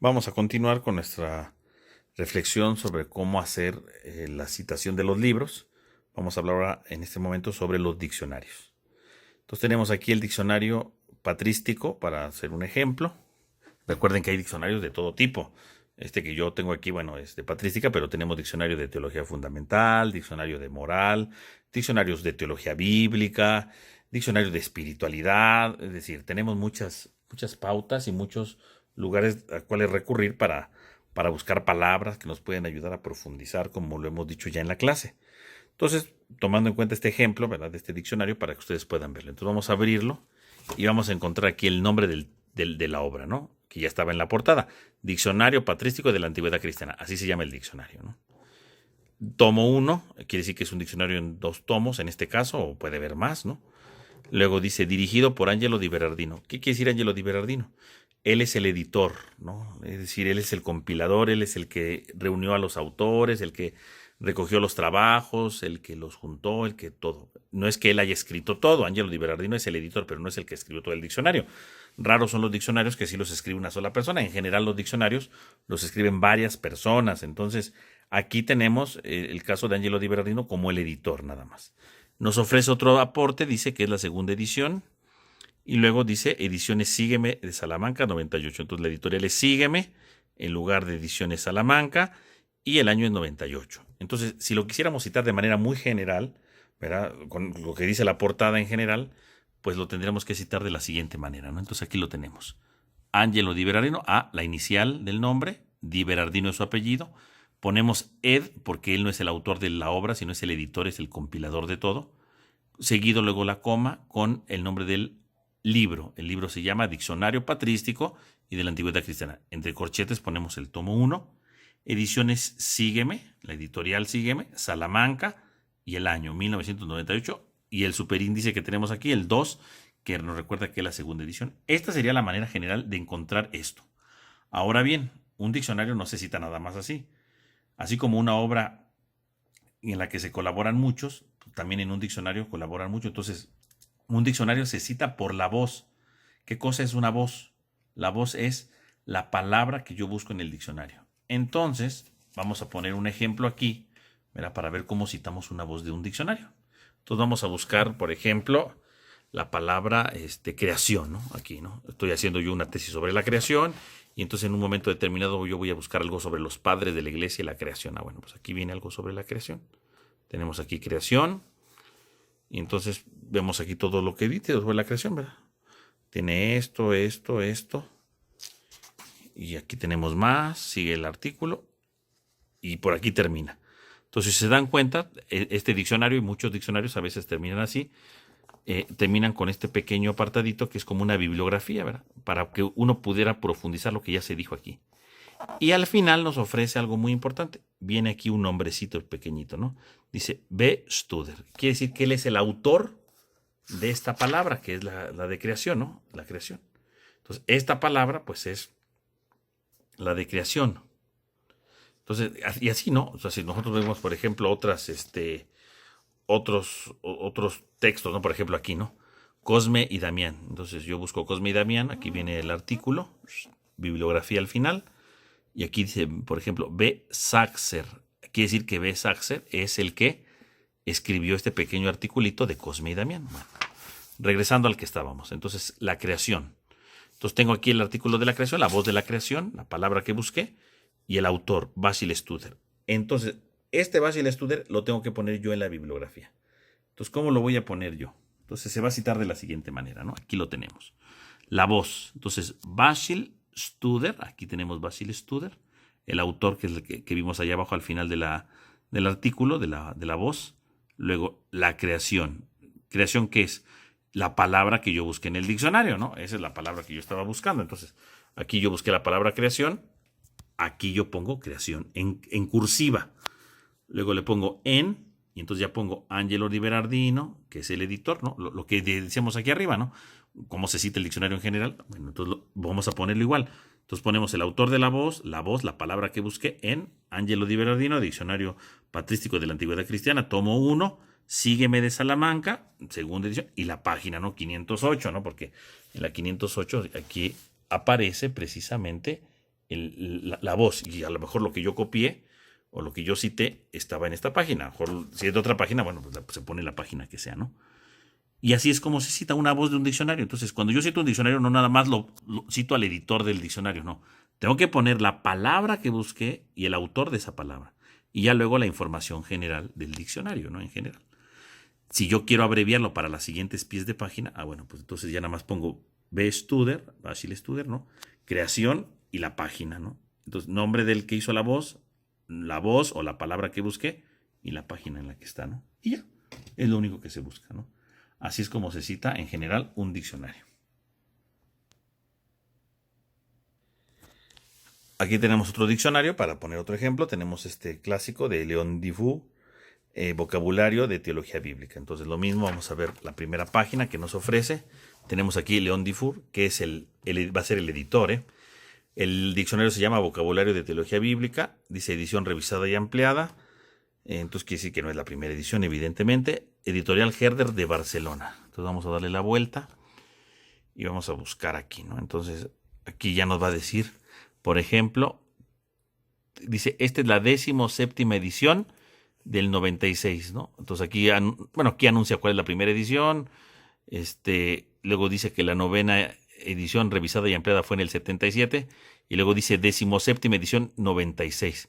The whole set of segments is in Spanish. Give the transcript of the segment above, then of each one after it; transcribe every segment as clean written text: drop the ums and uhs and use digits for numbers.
Vamos a continuar con nuestra reflexión sobre cómo hacer la citación de los libros. Vamos a hablar ahora en este momento sobre los diccionarios. Entonces tenemos aquí el diccionario patrístico para hacer un ejemplo. Recuerden que hay diccionarios de todo tipo. Este que yo tengo aquí, bueno, es de patrística, pero tenemos diccionario de teología fundamental, diccionario de moral, diccionarios de teología bíblica, diccionario de espiritualidad. Es decir, tenemos muchas pautas y muchos lugares a cuales recurrir para buscar palabras que nos pueden ayudar a profundizar, como lo hemos dicho ya en la clase. Entonces, tomando en cuenta este ejemplo, ¿verdad?, de este diccionario para que ustedes puedan verlo. Entonces vamos a abrirlo y vamos a encontrar aquí el nombre de la obra, ¿no?, que ya estaba en la portada. Diccionario Patrístico de la Antigüedad Cristiana. Así se llama el diccionario, ¿no? Tomo 1, quiere decir que es un diccionario en 2 tomos en este caso, o puede haber más, ¿no? Luego dice, dirigido por Angelo Di Berardino. ¿Qué quiere decir Angelo Di Berardino? Él es el editor, ¿no? Es decir, él es el compilador, él es el que reunió a los autores, el que recogió los trabajos, el que los juntó, el que todo. No es que él haya escrito todo, Angelo Di Berardino es el editor, pero no es el que escribió todo el diccionario. Raros son los diccionarios que sí los escribe una sola persona. En general los diccionarios los escriben varias personas. Entonces, aquí tenemos el caso de Angelo Di Berardino como el editor nada más. Nos ofrece otro aporte, dice que es la segunda edición, y luego dice Ediciones Sígueme de Salamanca 98. Entonces la editorial es Sígueme en lugar de Ediciones Salamanca y el año es 98. Entonces, si lo quisiéramos citar de manera muy general, ¿verdad?, con lo que dice la portada en general, pues lo tendríamos que citar de la siguiente manera, ¿no? Entonces aquí lo tenemos. Angelo Di Berardino, la inicial del nombre, Di Berardino es su apellido. Ponemos Ed porque él no es el autor de la obra, sino es el editor, es el compilador de todo. Seguido luego la coma con el nombre del libro. El libro se llama Diccionario Patrístico y de la Antigüedad Cristiana. Entre corchetes ponemos el tomo 1. Ediciones Sígueme, la editorial Sígueme, Salamanca, y el año 1998. Y el superíndice que tenemos aquí, el 2, que nos recuerda que es la segunda edición. Esta sería la manera general de encontrar esto. Ahora bien, un diccionario no se cita nada más así. Así como una obra en la que se colaboran muchos, también en un diccionario colaboran muchos. Entonces, un diccionario se cita por la voz. ¿Qué cosa es una voz? La voz es la palabra que yo busco en el diccionario. Entonces, vamos a poner un ejemplo aquí, ¿verdad?, para ver cómo citamos una voz de un diccionario. Entonces vamos a buscar, por ejemplo, la palabra creación, ¿no? Aquí, ¿no? Estoy haciendo yo una tesis sobre la creación y entonces en un momento determinado yo voy a buscar algo sobre los padres de la iglesia y la creación. Bueno, pues aquí viene algo sobre la creación. Tenemos aquí creación y entonces vemos aquí todo lo que dice sobre la creación, ¿verdad? Tiene esto, esto, esto. Y aquí tenemos más, sigue el artículo y por aquí termina. Entonces, si se dan cuenta, este diccionario y muchos diccionarios a veces terminan así, terminan con este pequeño apartadito que es como una bibliografía, ¿verdad?, para que uno pudiera profundizar lo que ya se dijo aquí. Y al final nos ofrece algo muy importante. Viene aquí un nombrecito pequeñito, ¿no? Dice B. Studer. Quiere decir que él es el autor de esta palabra, que es la de creación, ¿no? La creación. Entonces, esta palabra, pues, es la de creación. Entonces, y así, ¿no? O sea, si nosotros vemos, por ejemplo, otros textos, ¿no? Por ejemplo, aquí, ¿no? Cosme y Damián. Entonces, yo busco Cosme y Damián. Aquí viene el artículo, bibliografía al final. Y aquí dice, por ejemplo, B. Saxer. Quiere decir que B. Saxer es el que escribió este pequeño articulito de Cosme y Damián. Bueno, regresando al que estábamos. Entonces, la creación. Entonces, tengo aquí el artículo de la creación, la voz de la creación, la palabra que busqué, y el autor, Basil Studer. Entonces, este Basil Studer lo tengo que poner yo en la bibliografía. Entonces, ¿cómo lo voy a poner yo? Entonces, se va a citar de la siguiente manera, ¿no? Aquí lo tenemos. La voz. Entonces, Basil Studer, aquí tenemos Basil Studer, el autor que es el que vimos allá abajo al final del artículo, de la voz. Luego, la creación. ¿Creación qué es? La palabra que yo busqué en el diccionario, ¿no? Esa es la palabra que yo estaba buscando. Entonces, aquí yo busqué la palabra creación, aquí yo pongo creación en cursiva. Luego le pongo en, y entonces ya pongo Angelo Di Berardino, que es el editor, ¿no? Lo que decíamos aquí arriba, ¿no? Cómo se cita el diccionario en general. Bueno, entonces vamos a ponerlo igual. Entonces ponemos el autor de la voz, la palabra que busqué en Angelo Di Berardino, Diccionario Patrístico de la Antigüedad Cristiana, tomo 1, Sígueme de Salamanca, segunda edición, y la página, ¿no? 508, ¿no? Porque en la 508 aquí aparece precisamente la voz, y a lo mejor lo que yo copié o lo que yo cité estaba en esta página. A lo mejor, si es de otra página, bueno, pues se pone la página que sea, ¿no? Y así es como se cita una voz de un diccionario. Entonces, cuando yo cito un diccionario, no nada más lo cito al editor del diccionario, no. Tengo que poner la palabra que busqué y el autor de esa palabra. Y ya luego la información general del diccionario, ¿no? En general. Si yo quiero abreviarlo para las siguientes pies de página, bueno, pues entonces ya nada más pongo Studer, Basil Studer, ¿no? Creación y la página, ¿no? Entonces, nombre del que hizo la voz o la palabra que busqué y la página en la que está, ¿no? Y ya, es lo único que se busca, ¿no? Así es como se cita en general un diccionario. Aquí tenemos otro diccionario, para poner otro ejemplo, tenemos este clásico de León Dufour, vocabulario de teología bíblica. Entonces lo mismo, vamos a ver la primera página que nos ofrece. Tenemos aquí León Dufour, que es va a ser el editor. El diccionario se llama Vocabulario de Teología Bíblica, dice edición revisada y ampliada. Entonces quiere decir que no es la primera edición, evidentemente. Editorial Herder de Barcelona. Entonces vamos a darle la vuelta y vamos a buscar aquí, ¿no? Entonces aquí ya nos va a decir, por ejemplo, dice, esta es la 17ª edición del 96, ¿no? Entonces aquí, aquí anuncia cuál es la primera edición. Luego dice que la 9ª edición revisada y ampliada fue en el 77. Y luego dice 17ª edición 96.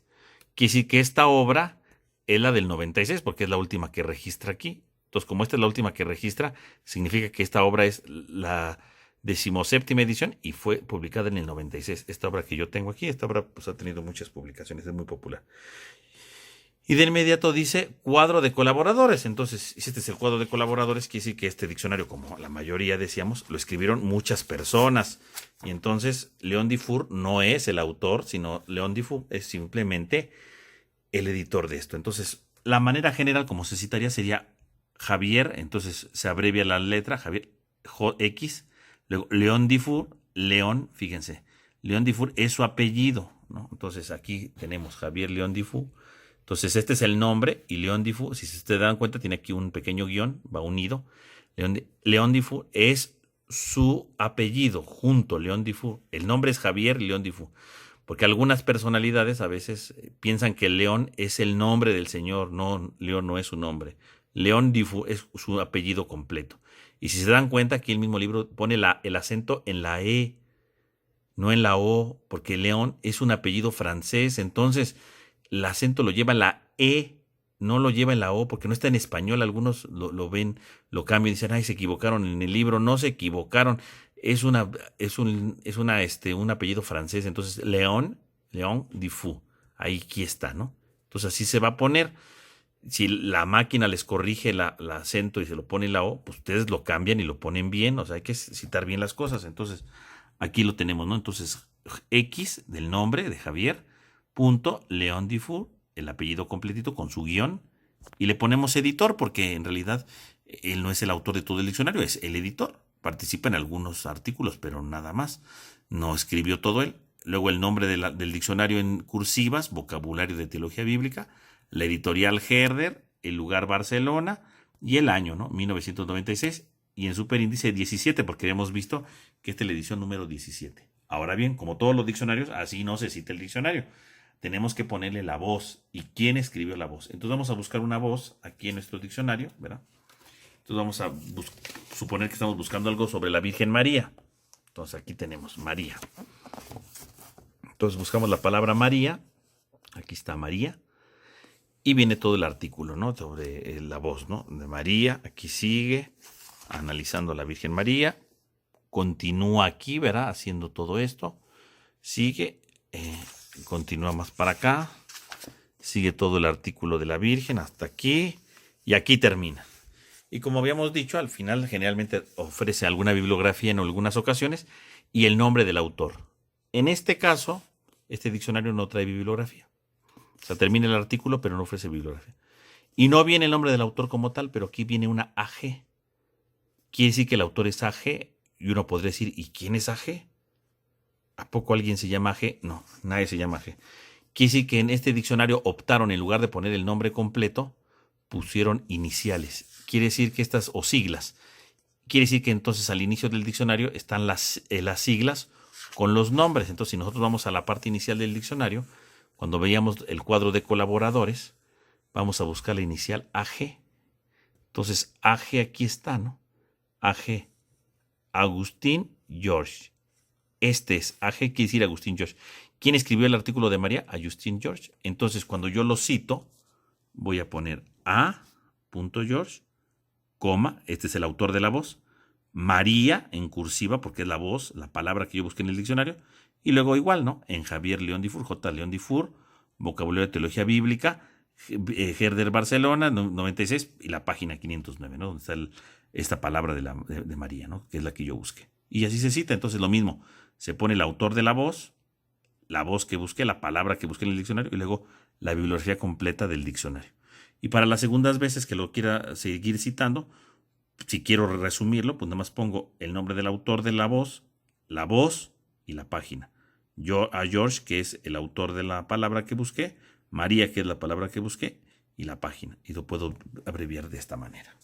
Quiere decir que esta obra es la del 96 porque es la última que registra aquí. Entonces, como esta es la última que registra, significa que esta obra es la 17ª edición y fue publicada en el 96. Esta obra que yo tengo aquí, esta obra pues ha tenido muchas publicaciones, es muy popular. Y de inmediato dice cuadro de colaboradores. Entonces, si este es el cuadro de colaboradores, quiere decir que este diccionario, como la mayoría decíamos, lo escribieron muchas personas. Y entonces, León Dufour no es el autor, sino León Dufour es simplemente el editor de esto. Entonces, la manera general como se citaría sería Javier, entonces se abrevia la letra, Javier, X, luego León Dufour, León, fíjense, León Dufour es su apellido, ¿no? Entonces aquí tenemos Javier León Dufour. Entonces este es el nombre y León Dufour, si se dan cuenta, tiene aquí un pequeño guión, va unido. León Dufour es su apellido, junto, León Dufour. El nombre es Javier León Dufour. Porque algunas personalidades a veces piensan que León es el nombre del Señor. No, León no es su nombre. León Dufour es su apellido completo. Y si se dan cuenta, aquí el mismo libro pone el acento en la E, no en la O, porque León es un apellido francés. Entonces, el acento lo lleva en la E, no lo lleva en la O, porque no está en español. Algunos lo ven, lo cambian y dicen, ay, se equivocaron en el libro. No se equivocaron. Es un apellido francés. Entonces, León Dufour. Aquí está, ¿no? Entonces, así se va a poner. Si la máquina les corrige el acento y se lo pone en la O, pues ustedes lo cambian y lo ponen bien. O sea, hay que citar bien las cosas. Entonces, aquí lo tenemos, ¿no? Entonces, X del nombre de Javier, punto, León Dufour, el apellido completito con su guión. Y le ponemos editor porque en realidad él no es el autor de todo el diccionario, es el editor. Participa en algunos artículos, pero nada más. No escribió todo él. Luego el nombre del diccionario en cursivas, vocabulario de teología bíblica, la editorial Herder, el lugar Barcelona y el año, ¿no? 1996. Y en superíndice 17, porque hemos visto que esta es la edición número 17. Ahora bien, como todos los diccionarios, así no se cita el diccionario. Tenemos que ponerle la voz y quién escribió la voz. Entonces vamos a buscar una voz aquí en nuestro diccionario, ¿verdad? Entonces vamos a suponer que estamos buscando algo sobre la Virgen María. Entonces aquí tenemos María. Entonces buscamos la palabra María. Aquí está María. Y viene todo el artículo, ¿no? Sobre la voz, ¿no? De María. Aquí sigue analizando a la Virgen María. Continúa aquí, ¿verdad? Haciendo todo esto. Sigue. Continúa más para acá. Sigue todo el artículo de la Virgen hasta aquí. Y aquí termina. Y como habíamos dicho, al final generalmente ofrece alguna bibliografía en algunas ocasiones y el nombre del autor. En este caso, este diccionario no trae bibliografía. O sea, termina el artículo, pero no ofrece bibliografía. Y no viene el nombre del autor como tal, pero aquí viene una AG. Quiere decir que el autor es AG y uno podría decir, ¿y quién es AG? ¿A poco alguien se llama AG? No, nadie se llama AG. Quiere decir que en este diccionario optaron, en lugar de poner el nombre completo, pusieron iniciales. Quiere decir que o siglas. Quiere decir que entonces al inicio del diccionario están las siglas con los nombres. Entonces, si nosotros vamos a la parte inicial del diccionario, cuando veíamos el cuadro de colaboradores, vamos a buscar la inicial AG. Entonces, AG aquí está, ¿no? AG, Agustín George. Este es AG, quiere decir Agustín George. ¿Quién escribió el artículo de María? Agustín George. Entonces, cuando yo lo cito, voy a poner A. George, coma, este es el autor de la voz, María en cursiva, porque es la voz, la palabra que yo busqué en el diccionario, y luego igual, ¿no? En Javier León Difur, J. León Difur, vocabulario de teología bíblica, Herder Barcelona, 96, y la página 509, ¿no? Donde está esta palabra de María, ¿no? Que es la que yo busqué. Y así se cita, entonces lo mismo, se pone el autor de la voz que busqué, la palabra que busqué en el diccionario, y luego la bibliografía completa del diccionario. Y para las segundas veces que lo quiera seguir citando, si quiero resumirlo, pues nada más pongo el nombre del autor de la voz y la página. Yo a George, que es el autor de la palabra que busqué, María, que es la palabra que busqué, y la página. Y lo puedo abreviar de esta manera.